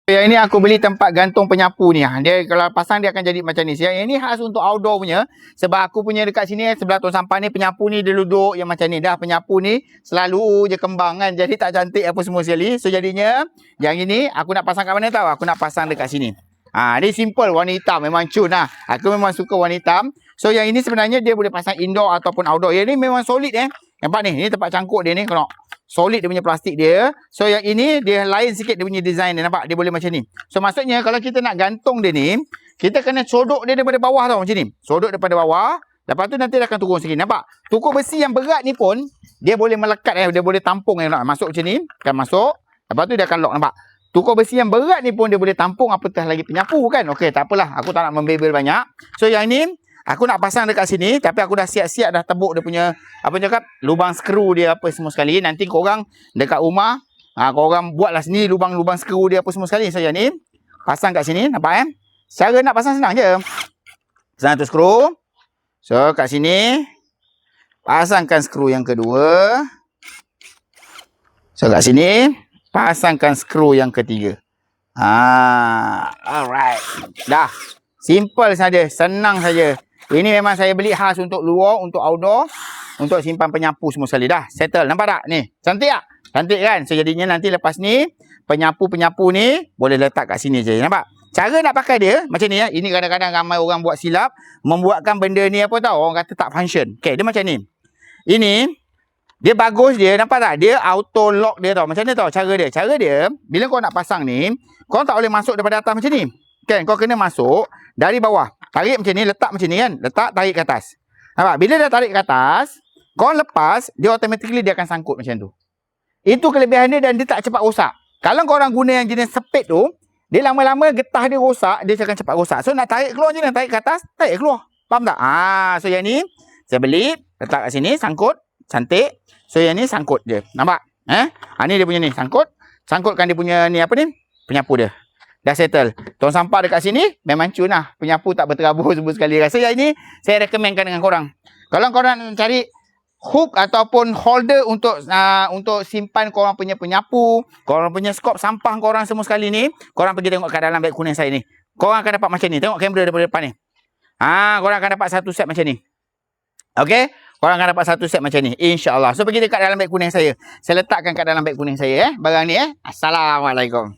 Yang ini aku beli tempat gantung penyapu ni. Dia kalau pasang dia akan jadi macam ni. Yang ini khas untuk outdoor punya. Sebab aku punya dekat sini sebelah tong sampah ni penyapu ni dia duduk yang macam ni. Dah penyapu ni selalu je kembang kan. Jadi tak cantik apa semua sekali. So jadinya yang ini aku nak pasang kat mana tahu? Aku nak pasang dekat sini. Dia simple warna hitam memang cun lah. Aku memang suka warna hitam. So yang ini sebenarnya dia boleh pasang indoor ataupun outdoor. Yang ini memang solid Nampak ni, ni tempat cangkuk dia ni kalau solid dia punya plastik dia. So yang ini dia lain sikit dia punya design dia, nampak? Dia boleh macam ni. So maksudnya kalau kita nak gantung dia ni, kita kena sodok dia daripada bawah tau macam ni. Sodok daripada bawah, lepas tu nanti dia akan turun sikit. Nampak? Tukur besi yang berat ni pun dia boleh melekat dia boleh tampung masuk macam ni, kan masuk. Lepas tu dia akan lock, nampak? Tukur besi yang berat ni pun dia boleh tampung apatah lagi penyapu kan. Okey, tak apalah. Aku tak nak membebel banyak. So yang ni aku nak pasang dekat sini, tapi aku dah siap-siap dah tebuk dia punya apa cakap lubang skru dia apa semua sekali. Nanti korang dekat rumah korang buatlah sendiri lubang-lubang skru dia apa semua sekali. So yang ni pasang kat sini, nampak Cara nak pasang senang je. Pasang tu skru. So kat sini pasangkan skru yang kedua. So kat sini pasangkan skru yang ketiga. Alright. Dah. Simple saja, senang saja. Ini memang saya beli khas untuk luar, untuk outdoor, untuk simpan penyapu semua sekali. Dah, settle. Nampak tak? Ni, cantik tak? Cantik kan? So, jadinya nanti lepas ni, penyapu-penyapu ni, boleh letak kat sini je. Nampak? Cara nak pakai dia, macam ni Ini kadang-kadang ramai orang buat silap, membuatkan benda ni apa tahu? Orang kata tak function. Okay, dia macam ni. Ini, dia bagus dia. Nampak tak? Dia auto lock dia tau. Macam ni tau cara dia. Cara dia, bila kau nak pasang ni, kau tak boleh masuk daripada atas macam ni. Kan? Kau kena masuk dari bawah. Tarik macam ni, letak macam ni kan. Letak, tarik ke atas. Nampak? Bila dah tarik ke atas, kau lepas, dia automatically dia akan sangkut macam tu. Itu kelebihan dia dan dia tak cepat rosak. Kalau korang guna yang jenis sepit tu, dia lama-lama getah dia rosak, dia akan cepat rosak. So nak tarik keluar je, nak tarik ke atas, tarik keluar. Faham tak? So yang ni, saya beli, letak kat sini, sangkut. Cantik. So yang ni sangkut je. Nampak? Ni dia punya ni, sangkut. Sangkutkan dia punya ni apa ni? Penyapu dia. Dah settle. Tong sampah dekat sini memang cun lah. Penyapu tak berterabur semua sekali. Rasa yang ini saya rekomenkan dengan korang. Kalau korang nak cari hook ataupun holder untuk simpan korang punya penyapu, korang punya skop sampah korang semua sekali ni, korang pergi tengok kat dalam beg kuning saya ni. Korang akan dapat macam ni. Tengok kamera daripada depan ni. Korang akan dapat satu set macam ni. Okey? Korang akan dapat satu set macam ni. InsyaAllah. So pergi dekat dalam beg kuning saya. Saya letakkan kat dalam beg kuning saya barang ni Assalamualaikum.